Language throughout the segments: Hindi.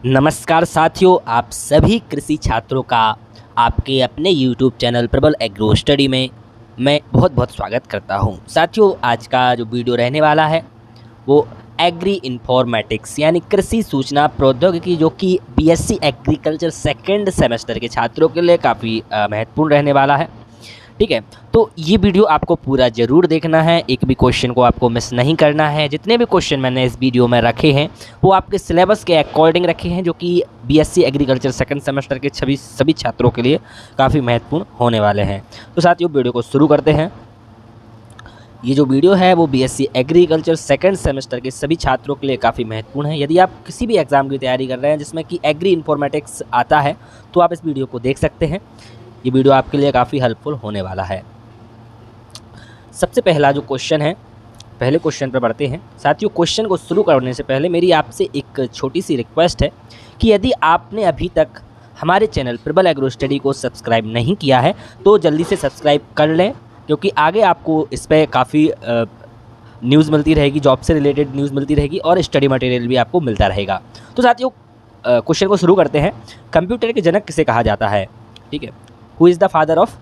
नमस्कार साथियों, आप सभी कृषि छात्रों का आपके अपने YouTube चैनल प्रबल एग्रो स्टडी में मैं बहुत बहुत स्वागत करता हूं। साथियों, आज का जो वीडियो रहने वाला है वो एग्री इन्फॉर्मेटिक्स यानी कृषि सूचना प्रौद्योगिकी, जो कि बीएससी एग्रीकल्चर सेकेंड सेमेस्टर के छात्रों के लिए काफ़ी महत्वपूर्ण रहने वाला है। ठीक है, तो ये वीडियो आपको पूरा ज़रूर देखना है, एक भी क्वेश्चन को आपको मिस नहीं करना है। जितने भी क्वेश्चन मैंने इस वीडियो में रखे हैं वो आपके सिलेबस के अकॉर्डिंग रखे हैं, जो कि बीएससी एग्रीकल्चर सेकंड सेमेस्टर के सभी छात्रों के लिए काफ़ी महत्वपूर्ण होने वाले हैं। तो साथियों, वीडियो को शुरू करते हैं। ये जो वीडियो है वो बीएससी एग्रीकल्चर सेकंड सेमेस्टर के सभी छात्रों के लिए काफ़ी महत्वपूर्ण है। यदि आप किसी भी एग्ज़ाम की तैयारी कर रहे हैं जिसमें कि एग्री इन्फॉर्मेटिक्स आता है तो आप इस वीडियो को देख सकते हैं। ये वीडियो आपके लिए काफ़ी हेल्पफुल होने वाला है। सबसे पहला जो क्वेश्चन है, पहले क्वेश्चन पर बढ़ते हैं। साथियों, क्वेश्चन को शुरू करने से पहले मेरी आपसे एक छोटी सी रिक्वेस्ट है कि यदि आपने अभी तक हमारे चैनल प्रबल एग्रो स्टडी को सब्सक्राइब नहीं किया है तो जल्दी से सब्सक्राइब कर लें, क्योंकि आगे आपको इस पर काफ़ी न्यूज़ मिलती रहेगी, जॉब से रिलेटेड न्यूज़ मिलती रहेगी और स्टडी मटेरियल भी आपको मिलता रहेगा। तो साथियों, क्वेश्चन को शुरू करते हैं। कंप्यूटर के जनक किसे कहा जाता है? ठीक है, who is the father of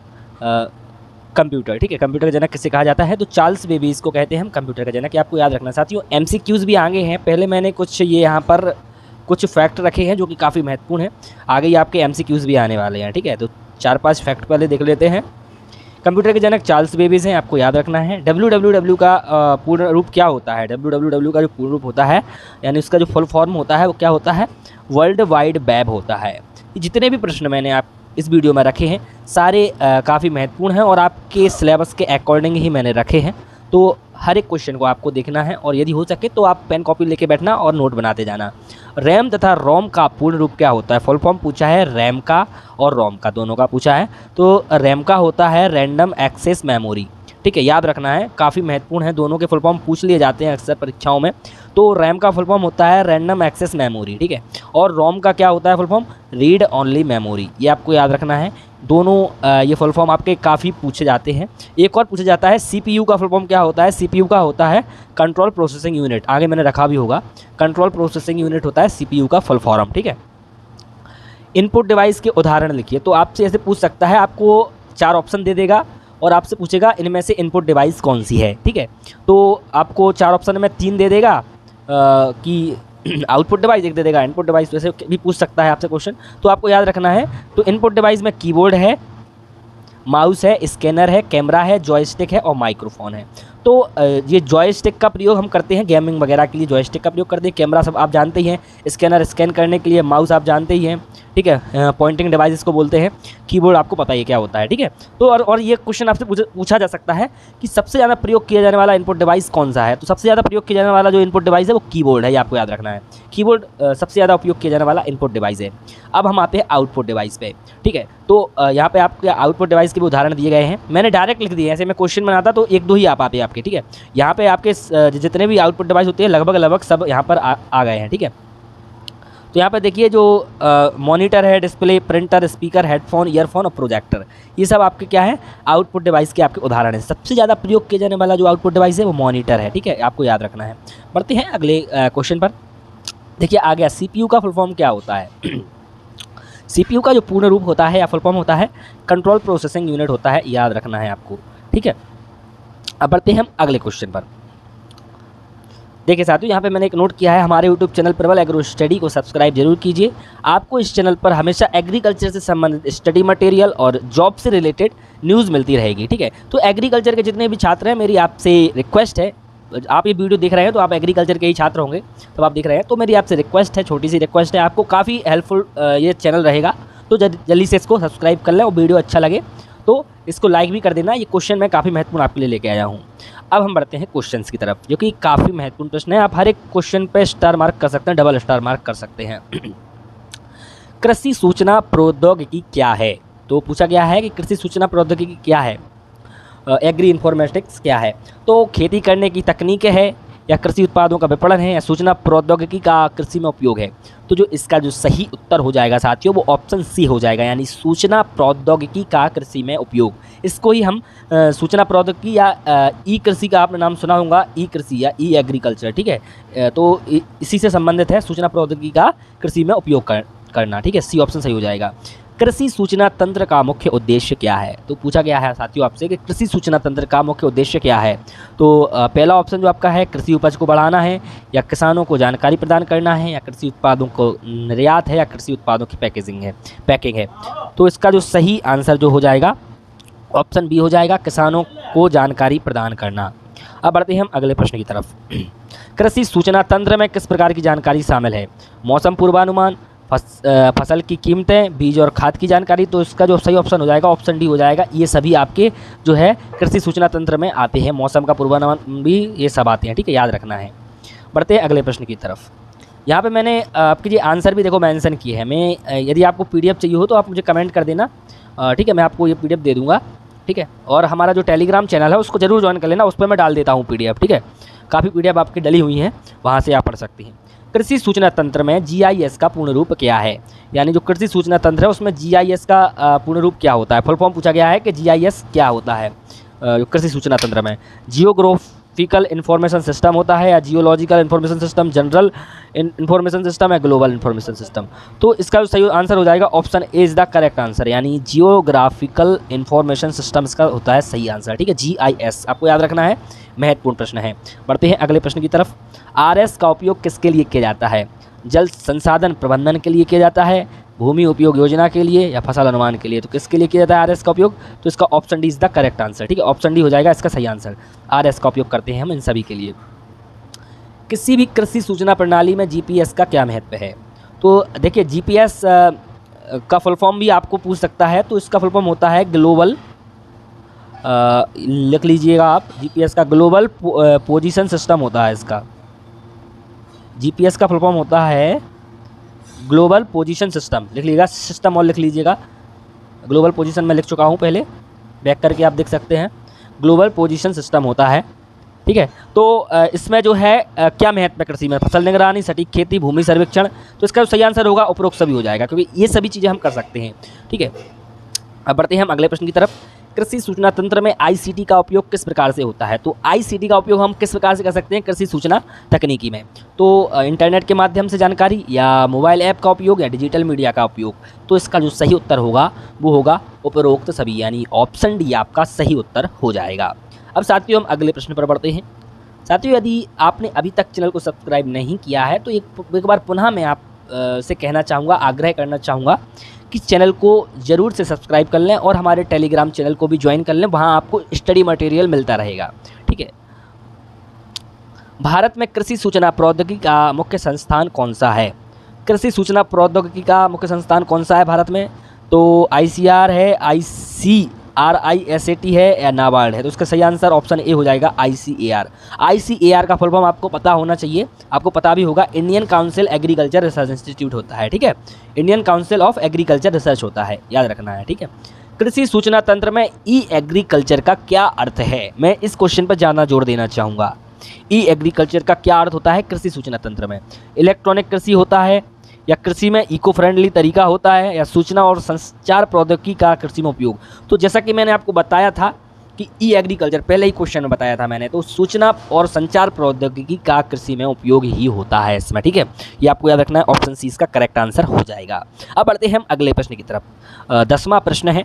computer? ठीक है, कंप्यूटर का जनक किसे कहा जाता है? तो चार्ल्स बेबेज को कहते हैं हम कंप्यूटर का जनक। ये आपको याद रखना। साथियों, एमसीक्यूज़ भी आगे हैं। पहले मैंने कुछ ये यहाँ पर कुछ फैक्ट रखे हैं जो कि काफ़ी महत्वपूर्ण है। आगे ही आपके एमसीक्यूज़ भी आने वाले हैं। ठीक है, तो 4-5 फैक्ट पहले देख लेते हैं। कंप्यूटर के जनक चार्ल्स बेबेज हैं, आपको याद रखना है। www का पूर्ण रूप क्या होता है? www का जो पूर्ण रूप होता है, यानी उसका जो फुल फॉर्म होता है वो क्या होता है? वर्ल्ड वाइड वेब होता है। जितने भी प्रश्न मैंने आप इस वीडियो में रखे हैं सारे काफ़ी महत्वपूर्ण हैं और आपके सिलेबस के अकॉर्डिंग ही मैंने रखे हैं। तो हर एक क्वेश्चन को आपको देखना है और यदि हो सके तो आप पेन कॉपी लेके बैठना और नोट बनाते जाना। रैम तथा रोम का पूर्ण रूप क्या होता है? फुल फॉर्म पूछा है, रैम का और रोम का दोनों का पूछा है। तो रैम का होता है रैंडम एक्सेस मेमोरी। ठीक है, याद रखना है, काफ़ी महत्वपूर्ण है। दोनों के फुल फॉर्म पूछ लिए जाते हैं अक्सर परीक्षाओं में। तो रैम का फुल फॉर्म होता है रैंडम एक्सेस मेमोरी। ठीक है, और रोम का क्या होता है full form? Read only memory. ये आपको याद रखना है। दोनों ये फुल फॉर्म आपके काफ़ी पूछे जाते हैं। एक और पूछा जाता है, सीपीयू का फुल फॉर्म क्या होता है? सीपीयू का होता है कंट्रोल प्रोसेसिंग यूनिट। आगे मैंने रखा भी होगा, कंट्रोल प्रोसेसिंग यूनिट होता है सीपीयू का फुल फॉर्म। ठीक है, इनपुट डिवाइस के उदाहरण लिखिए। तो आपसे ऐसे पूछ सकता है, आपको 4 ऑप्शन दे देगा और आपसे पूछेगा इनमें से इनपुट डिवाइस कौन सी है। ठीक है, तो आपको 4 ऑप्शन में 3 दे देगा कि आउटपुट डिवाइस, एक दे देगा इनपुट डिवाइस। वैसे भी पूछ सकता है आपसे क्वेश्चन, तो आपको याद रखना है। तो इनपुट डिवाइस में कीबोर्ड है, माउस है, स्कैनर है, कैमरा है, जॉयस्टिक है और माइक्रोफोन है। तो ये जॉयस्टिक का प्रयोग हम करते हैं गेमिंग वगैरह के लिए, जॉयस्टिक का प्रयोग करते हैं। कैमरा सब आप जानते ही हैं, स्कैनर स्कैन करने के लिए, माउस आप जानते ही हैं। ठीक है, पॉइंटिंग डिवाइस इसको बोलते हैं। कीबोर्ड आपको पता ही क्या होता है। ठीक है, तो और ये क्वेश्चन आपसे पूछा जा सकता है कि सबसे ज़्यादा प्रयोग किया जाने वाला इनपुट डिवाइस कौन सा है? तो सबसे ज़्यादा प्रयोग किया जाने वाला जो इनपुट डिवाइस है वो कीबोर्ड है। ये आपको याद रखना है, कीबोर्ड सबसे ज़्यादा उपयोग किया जाने वाला इनपुट डिवाइस है। अब हम आते हैं आउटपुट डिवाइस पे। ठीक है, तो यहाँ पे आपके आउटपुट डिवाइस के भी उदाहरण दिए गए हैं। मैंने डायरेक्ट लिख दिए, ऐसे मैं क्वेश्चन बनाता तो 1-2 ही आ पाते आपके। ठीक है, यहाँ पे आपके जितने भी आउटपुट डिवाइस होते हैं लगभग सब यहाँ पर आ गए हैं। ठीक है, तो यहाँ पर देखिए, जो मॉनिटर है, display, printer, speaker, headphone, earphone और प्रोजेक्टर, ये सब आपके क्या है? आउटपुट डिवाइस के आपके उदाहरण हैं। सबसे ज़्यादा प्रयोग किया जाने वाला जो आउटपुट डिवाइस है वो मॉनिटर है। ठीक है, आपको याद रखना है। बढ़ते हैं अगले क्वेश्चन पर। देखिए आ गया, सीपीयू का फुल फॉर्म क्या होता है? सीपीयू का जो पूर्ण रूप होता है या फुल फॉर्म होता है कंट्रोल प्रोसेसिंग यूनिट होता है, याद रखना है आपको। ठीक है, अब बढ़ते हैं हम अगले क्वेश्चन पर। देखिए साथियों, यहाँ पे मैंने एक नोट किया है, हमारे यूट्यूब चैनल प्रबल एग्रो स्टडी को सब्सक्राइब जरूर कीजिए। आपको इस चैनल पर हमेशा एग्रीकल्चर से संबंधित स्टडी मटेरियल और जॉब से रिलेटेड न्यूज़ मिलती रहेगी। ठीक है, तो एग्रीकल्चर के जितने भी छात्र हैं, मेरी आपसे रिक्वेस्ट है, आप ये वीडियो देख रहे हैं तो आप एग्रीकल्चर के ही छात्र होंगे, तो आप देख रहे हैं, तो मेरी आपसे रिक्वेस्ट है, छोटी सी रिक्वेस्ट है, आपको काफ़ी हेल्पफुल ये चैनल रहेगा। तो जल्दी से इसको सब्सक्राइब कर लें और वीडियो अच्छा लगे तो इसको लाइक भी कर देना। ये क्वेश्चन मैं काफ़ी महत्वपूर्ण आपके लिए लेके आया हूँ। अब हम बढ़ते हैं क्वेश्चंस की तरफ, जो कि काफ़ी महत्वपूर्ण प्रश्न है। आप हर एक क्वेश्चन पे स्टार मार्क कर सकते हैं, डबल स्टार मार्क कर सकते हैं। कृषि सूचना प्रौद्योगिकी क्या है? तो पूछा गया है कि कृषि सूचना प्रौद्योगिकी क्या है, एग्री इन्फॉर्मेटिक्स क्या है? तो खेती करने की तकनीक है, या कृषि उत्पादों का विपणन है, या सूचना प्रौद्योगिकी का कृषि में उपयोग है। तो जो इसका जो सही उत्तर हो जाएगा साथियों वो ऑप्शन सी हो जाएगा, यानी सूचना प्रौद्योगिकी का कृषि में उपयोग। इसको ही हम सूचना प्रौद्योगिकी या ई कृषि का आपने नाम सुना होगा, ई कृषि या ई एग्रीकल्चर, ठीक है। तो इसी से संबंधित है सूचना प्रौद्योगिकी का कृषि में उपयोग करना, ठीक है। सी ऑप्शन सही हो जाएगा। कृषि सूचना तंत्र का मुख्य उद्देश्य क्या है? तो पूछा गया है साथियों आपसे कि कृषि सूचना तंत्र का मुख्य उद्देश्य क्या है। तो पहला ऑप्शन जो आपका है कृषि उपज को बढ़ाना है, या किसानों को जानकारी प्रदान करना है, या कृषि उत्पादों को निर्यात है, या कृषि उत्पादों की पैकिंग है। तो इसका जो सही आंसर जो हो जाएगा ऑप्शन बी हो जाएगा, किसानों को जानकारी प्रदान करना। अब बढ़ते हैं हम अगले प्रश्न की तरफ। कृषि सूचना तंत्र में किस प्रकार की जानकारी शामिल है? मौसम पूर्वानुमान, फसल की कीमतें, बीज और खाद की जानकारी। तो इसका जो सही ऑप्शन हो जाएगा ऑप्शन डी हो जाएगा। ये सभी आपके जो है कृषि सूचना तंत्र में आते हैं, मौसम का पूर्वानुमान भी ये सब आते हैं, ठीक है, याद रखना है। बढ़ते हैं अगले प्रश्न की तरफ। यहाँ पे मैंने आपके ये आंसर भी देखो मेंशन किए हैं। मैं यदि आपको पीडीएफ चाहिए हो तो आप मुझे कमेंट कर देना, ठीक है, मैं आपको ये पीडीएफ दे दूँगा, ठीक है। और हमारा जो टेलीग्राम चैनल है उसको जरूर ज्वाइन कर लेना, उस पर मैं डाल देता हूँ पीडीएफ, ठीक है। काफ़ी पीडीएफ आपकी डली हुई हैं, वहाँ से आप पढ़ सकते हैं। कृषि सूचना तंत्र में जीआईएस का पूर्ण रूप क्या है? यानी जो कृषि सूचना तंत्र है उसमें जीआईएस का पूर्ण रूप क्या होता है? फुल फॉर्म पूछा गया है कि जीआईएस क्या होता है कृषि सूचना तंत्र में। जियोग्राफिकल इंफॉर्मेशन सिस्टम होता है, या geological information system, general information system, या ग्लोबल इंफॉर्मेशन सिस्टम। तो इसका जो सही आंसर हो जाएगा option A is the correct answer, यानी जियोग्राफिकल इंफॉर्मेशन सिस्टम इसका होता है सही आंसर, ठीक है। जीआईएस आपको याद रखना है, महत्वपूर्ण प्रश्न है। बढ़ते हैं अगले प्रश्न की तरफ। आरएस का उपयोग किसके लिए किया जाता है? जल संसाधन प्रबंधन के लिए किया जाता है, भूमि उपयोग योजना के लिए, या फसल अनुमान के लिए। तो किसके लिए किया जाता है आरएस का उपयोग? तो इसका option D is the correct answer, ठीक है, ऑप्शन डी हो जाएगा इसका सही आंसर। आरएस का उपयोग करते हैं हम इन सभी के लिए। किसी भी कृषि सूचना प्रणाली में जीपीएस का क्या महत्व है? तो देखिए जीपीएस का फुल फॉर्म भी आपको पूछ सकता है, तो इसका फुल फॉर्म होता है ग्लोबल, लिख लीजिएगा आप, जीपीएस का ग्लोबल पोजीशन सिस्टम होता है इसका। जीपीएस का फुल फॉर्म होता है ग्लोबल पोजीशन सिस्टम, लिख लीजिएगा, सिस्टम और लिख लीजिएगा। ग्लोबल पोजीशन में लिख चुका हूँ पहले, बैक करके आप देख सकते हैं, ग्लोबल पोजीशन सिस्टम होता है, ठीक है। तो इसमें जो है क्या महत्व है कृषि में? फसल निगरानी, सटीक खेती, भूमि सर्वेक्षण। तो इसका जो सही आंसर होगा उपरोक्त सभी हो जाएगा, क्योंकि ये सभी चीज़ें हम कर सकते हैं, ठीक है। अब बढ़ते हैं हम अगले प्रश्न की तरफ। कृषि सूचना तंत्र में आईसीटी का उपयोग किस प्रकार से होता है? तो आईसीटी का उपयोग हम किस प्रकार से कर सकते हैं कृषि सूचना तकनीकी में? तो इंटरनेट के माध्यम से जानकारी, या मोबाइल ऐप का उपयोग, या डिजिटल मीडिया का उपयोग। तो इसका जो सही उत्तर होगा वो होगा उपरोक्त सभी, यानी ऑप्शन डी आपका सही उत्तर हो जाएगा। अब साथियों हम अगले प्रश्न पर बढ़ते हैं। साथियों यदि आपने अभी तक चैनल को सब्सक्राइब नहीं किया है तो एक बार पुनः मैं आप से कहना चाहूँगा, आग्रह करना चाहूँगा कि चैनल को ज़रूर से सब्सक्राइब कर लें और हमारे टेलीग्राम चैनल को भी ज्वाइन कर लें, वहाँ आपको स्टडी मटेरियल मिलता रहेगा, ठीक है। भारत में कृषि सूचना प्रौद्योगिकी का मुख्य संस्थान कौन सा है? कृषि सूचना प्रौद्योगिकी का मुख्य संस्थान कौन सा है भारत में? तो आईसीआर है, ICRISAT है, या नाबार्ड है। तो इसका सही आंसर ऑप्शन ए हो जाएगा ICAR। ICAR का फुल फॉर्म आपको पता होना चाहिए, आपको पता भी होगा, Indian council agriculture research institute होता है, ठीक है। Indian council of agriculture research होता है, याद रखना है, ठीक है। कृषि सूचना तंत्र में ई एग्रीकल्चर का क्या अर्थ है? मैं इस क्वेश्चन पर ज़्यादा जोर देना चाहूँगा। ई एग्रीकल्चर का क्या अर्थ होता है कृषि सूचना तंत्र में? इलेक्ट्रॉनिक कृषि होता है, या कृषि में इको फ्रेंडली तरीका होता है, या सूचना और संचार प्रौद्योगिकी का कृषि में उपयोग? तो जैसा कि मैंने आपको बताया था कि ई एग्रीकल्चर, पहले ही क्वेश्चन में बताया था मैंने, तो सूचना और संचार प्रौद्योगिकी का कृषि में उपयोग ही होता है इसमें, ठीक है। ये आपको याद रखना है, ऑप्शन सी इसका करेक्ट आंसर हो जाएगा। अब बढ़ते हैं हम अगले प्रश्न की तरफ। 10वां प्रश्न है,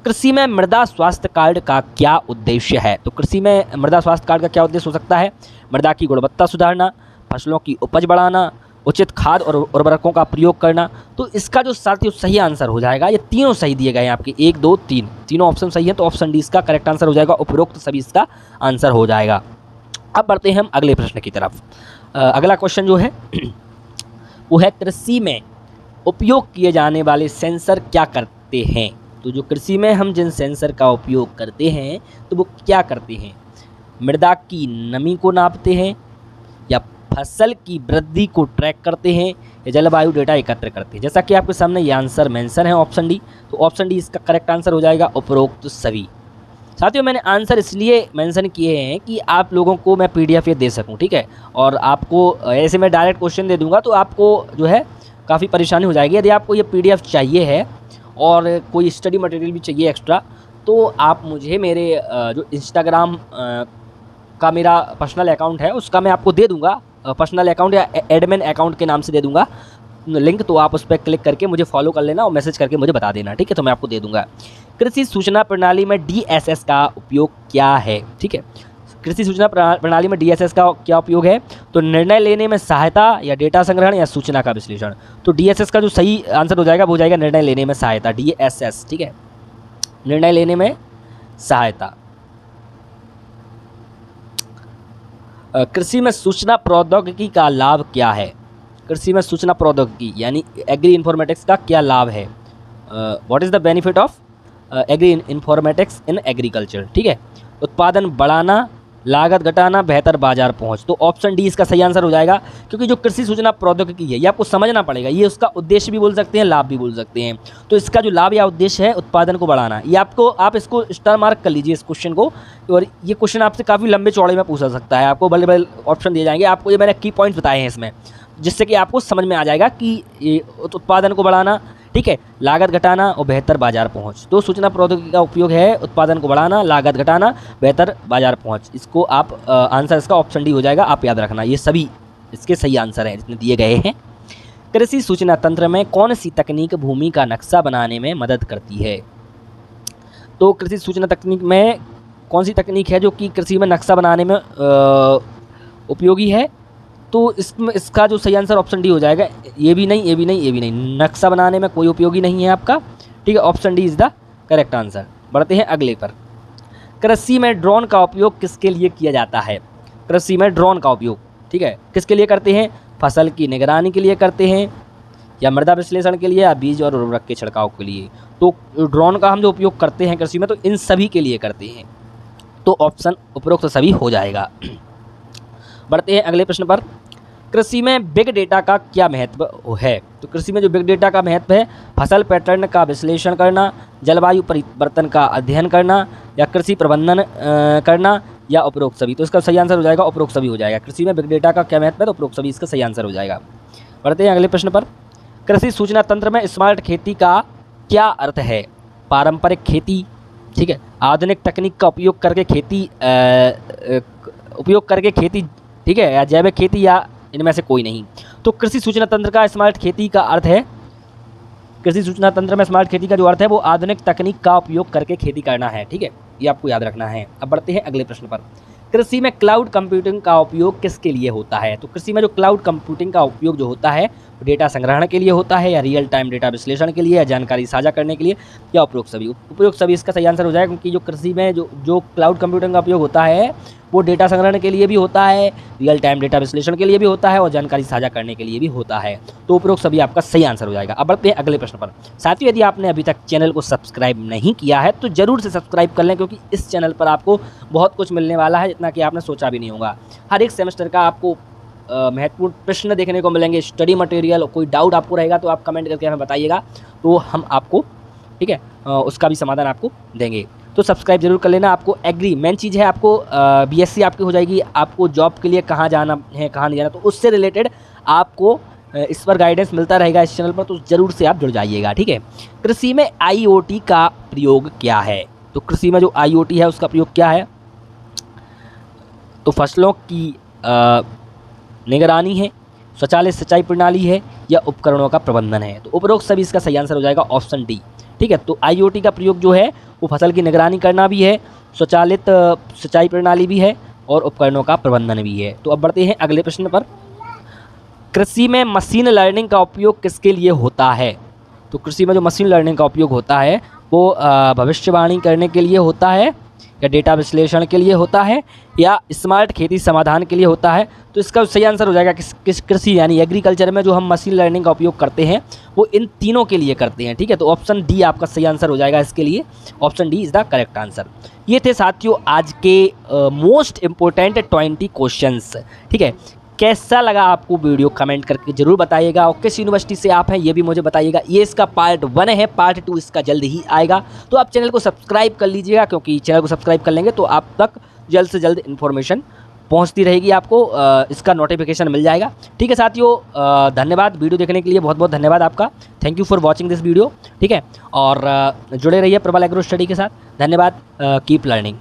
कृषि में मृदा स्वास्थ्य कार्ड का क्या उद्देश्य है? तो कृषि में मृदा स्वास्थ्य कार्ड का क्या उद्देश्य हो सकता है? मृदा की गुणवत्ता सुधारना, फसलों की उपज बढ़ाना, उचित खाद और उर्वरकों का प्रयोग करना। तो इसका जो साथियों सही आंसर हो जाएगा, ये तीनों सही दिए गए हैं आपके, 1 2 3 तीनों ऑप्शन सही है, तो ऑप्शन डी इसका करेक्ट आंसर हो जाएगा, उपरोक्त सभी इसका आंसर हो जाएगा। अब बढ़ते हैं हम अगले प्रश्न की तरफ। अगला क्वेश्चन जो है वो है, कृषि में उपयोग किए जाने वाले सेंसर क्या करते हैं? तो जो कृषि में हम जिन सेंसर का उपयोग करते हैं तो वो क्या करते हैं? मृदा की नमी को नापते हैं, या फसल की वृद्धि को ट्रैक करते हैं, या जलवायु डेटा एकत्र करते हैं? जैसा कि आपके सामने ये आंसर मेंशन है ऑप्शन डी, तो ऑप्शन डी इसका करेक्ट आंसर हो जाएगा, उपरोक्त सभी। साथियों मैंने आंसर इसलिए मेंशन किए हैं कि आप लोगों को मैं PDF ये दे सकूं, ठीक है। और आपको ऐसे मैं डायरेक्ट क्वेश्चन दे दूंगा तो आपको जो है काफ़ी परेशानी हो जाएगी। यदि आपको ये PDF चाहिए है और कोई स्टडी मटेरियल भी चाहिए एक्स्ट्रा, तो आप मुझे मेरे जो इंस्टाग्राम का मेरा पर्सनल अकाउंट है उसका मैं आपको दे दूंगा, पर्सनल अकाउंट या एडमिन अकाउंट के नाम से दे दूंगा लिंक। तो आप उस पर क्लिक करके मुझे फॉलो कर लेना और मैसेज करके मुझे बता देना, ठीक है। तो मैं आपको दे दूंगा। कृषि सूचना प्रणाली में DSS का उपयोग क्या है, ठीक है। कृषि सूचना प्रणाली में DSS का क्या उपयोग है? तो निर्णय लेने में सहायता या डेटा संग्रहण या सूचना का विश्लेषण। तो DSS का जो सही आंसर हो जाएगा वो हो जाएगा निर्णय लेने में सहायता, DSS, ठीक है, निर्णय लेने में सहायता। कृषि में सूचना प्रौद्योगिकी का लाभ क्या है? कृषि में सूचना प्रौद्योगिकी यानी एग्री इन्फॉर्मेटिक्स का क्या लाभ है? What is the benefit of agri informatics in agriculture, ठीक है। उत्पादन बढ़ाना, लागत घटाना, बेहतर बाजार पहुंच। तो ऑप्शन डी इसका सही आंसर हो जाएगा, क्योंकि जो कृषि सूचना प्रौद्योगिकी है ये आपको समझना पड़ेगा। ये उसका उद्देश्य भी बोल सकते हैं, लाभ भी बोल सकते हैं। तो इसका जो लाभ या उद्देश्य है उत्पादन को बढ़ाना, ये आपको, आप इसको स्टार मार्क कर लीजिए इस क्वेश्चन को। और ये क्वेश्चन आपसे काफ़ी लंबे चौड़े में पूछा सकता है, आपको बड़े बड़े ऑप्शन दिए जाएंगे। आपको ये मैंने की पॉइंट्स बताए हैं इसमें, जिससे कि आपको समझ में आ जाएगा कि ये उत्पादन को बढ़ाना, ठीक है, लागत घटाना और बेहतर बाजार पहुंच। तो सूचना प्रौद्योगिकी का उपयोग है उत्पादन को बढ़ाना, लागत घटाना, बेहतर बाजार पहुंच। इसको आप आंसर इसका ऑप्शन डी हो जाएगा, आप याद रखना। ये सभी इसके सही आंसर हैं जितने दिए गए हैं। कृषि सूचना तंत्र में कौन सी तकनीक भूमि का नक्शा बनाने में मदद करती है? तो कृषि सूचना तकनीक में कौन सी तकनीक है जो कि कृषि में नक्शा बनाने में उपयोगी है? तो इसका जो सही आंसर ऑप्शन डी हो जाएगा। ये भी नहीं, ये भी नहीं, ये भी नहीं, नक्शा बनाने में कोई उपयोगी नहीं है आपका, ठीक है। Option D is the correct answer. बढ़ते हैं अगले पर। कृषि में ड्रोन का उपयोग किसके लिए किया जाता है? कृषि में ड्रोन का उपयोग, ठीक है, किसके लिए करते हैं? फसल की निगरानी के लिए करते हैं, या मृदा विश्लेषण के लिए, या बीज और उर्वरक के छिड़काव के लिए। तो ड्रोन का हम जो उपयोग करते हैं कृषि में, तो इन सभी के लिए करते हैं। तो ऑप्शन उपरोक्त सभी हो जाएगा। बढ़ते हैं अगले प्रश्न पर। कृषि में बिग डेटा का क्या महत्व है? तो कृषि में जो बिग डेटा का महत्व है, फसल पैटर्न का विश्लेषण करना, जलवायु परिवर्तन का अध्ययन करना, या कृषि प्रबंधन करना, या उपरोक्त सभी। तो इसका सही आंसर हो जाएगा उपरोक्त सभी हो जाएगा। कृषि में बिग डेटा का क्या महत्व है, तो उपरोक्त सभी इसका सही आंसर हो जाएगा। बढ़ते हैं अगले प्रश्न पर। कृषि सूचना तंत्र में स्मार्ट खेती का क्या अर्थ है? पारंपरिक खेती, ठीक है, आधुनिक तकनीक का उपयोग करके खेती, ठीक है, या जैविक खेती, या इनमें से कोई नहीं। तो कृषि सूचना तंत्र का स्मार्ट खेती का अर्थ है, कृषि सूचना तंत्र में स्मार्ट खेती का जो अर्थ है वो आधुनिक तकनीक का उपयोग करके खेती करना है, ठीक है, ये आपको याद रखना है। अब बढ़ते हैं अगले प्रश्न पर। कृषि में क्लाउड कंप्यूटिंग का उपयोग किसके लिए होता है? तो कृषि में जो क्लाउड कंप्यूटिंग का उपयोग जो होता है डेटा संग्रहण के लिए होता है, या रियल टाइम डेटा विश्लेषण के लिए, या जानकारी साझा करने के लिए, या उपरोक्त सभी। उपरोक्त सभी इसका सही आंसर हो जाएगा, क्योंकि जो कृषि में जो क्लाउड कंप्यूटिंग का उपयोग होता है वो डेटा संग्रहण के लिए भी होता है, रियल टाइम डेटा विश्लेषण के लिए भी होता है, और जानकारी साझा करने के लिए भी होता है। तो उपरोक्त सभी आपका सही आंसर हो जाएगा। अब बढ़ते हैं अगले प्रश्न पर। साथियों, यदि आपने अभी तक चैनल को सब्सक्राइब नहीं किया है तो जरूर से सब्सक्राइब कर लें, क्योंकि इस चैनल पर आपको बहुत कुछ मिलने वाला है जितना कि आपने सोचा भी नहीं होगा। हर एक सेमेस्टर का आपको महत्वपूर्ण प्रश्न देखने को मिलेंगे, स्टडी मटेरियल। कोई डाउट आपको रहेगा तो आप कमेंट करके हमें बताइएगा, तो हम आपको, ठीक है, उसका भी समाधान आपको देंगे। तो सब्सक्राइब जरूर कर लेना। आपको एग्री मेन चीज़ है, आपको BSc आपकी हो जाएगी। आपको जॉब के लिए कहाँ जाना है, कहाँ नहीं जाना, तो उससे रिलेटेड आपको इस पर गाइडेंस मिलता रहेगा इस चैनल पर, तो ज़रूर से आप जुड़ जाइएगा, ठीक है। कृषि में IoT का प्रयोग क्या है? तो कृषि में जो IoT है उसका प्रयोग क्या है? तो फसलों की निगरानी है, स्वचालित सिंचाई प्रणाली है, या उपकरणों का प्रबंधन है। तो उपरोक्त सभी इसका सही आंसर हो जाएगा ऑप्शन डी, ठीक है। तो IoT का प्रयोग जो है वो फसल की निगरानी करना भी है, स्वचालित सिंचाई प्रणाली भी है, और उपकरणों का प्रबंधन भी है। तो अब बढ़ते हैं अगले प्रश्न पर। कृषि में मशीन लर्निंग का उपयोग किसके लिए होता है? तो कृषि में जो मशीन लर्निंग का उपयोग होता है वो भविष्यवाणी करने के लिए होता है, या डेटा विश्लेषण के लिए होता है, या स्मार्ट खेती समाधान के लिए होता है। तो इसका सही आंसर हो जाएगा किस कृषि यानी एग्रीकल्चर में जो हम मशीन लर्निंग का उपयोग करते हैं वो इन तीनों के लिए करते हैं, ठीक है। तो ऑप्शन डी आपका सही आंसर हो जाएगा इसके लिए। Option D is the correct answer. ये थे साथियों आज के मोस्ट इम्पोर्टेंट 20 क्वेश्चंस, ठीक है। कैसा लगा आपको वीडियो कमेंट करके ज़रूर बताइएगा, और किस यूनिवर्सिटी से आप हैं ये भी मुझे बताइएगा। ये इसका पार्ट 1 है, पार्ट 2 इसका जल्द ही आएगा। तो आप चैनल को सब्सक्राइब कर लीजिएगा, क्योंकि चैनल को सब्सक्राइब कर लेंगे तो आप तक जल्द से जल्द इन्फॉर्मेशन पहुंचती रहेगी, आपको इसका नोटिफिकेशन मिल जाएगा। ठीक है साथियों, धन्यवाद वीडियो देखने के लिए, बहुत बहुत धन्यवाद आपका। Thank you for watching this video. ठीक है, और जुड़े रहिए प्रबल एग्रो स्टडी के साथ। धन्यवाद, कीप लर्निंग।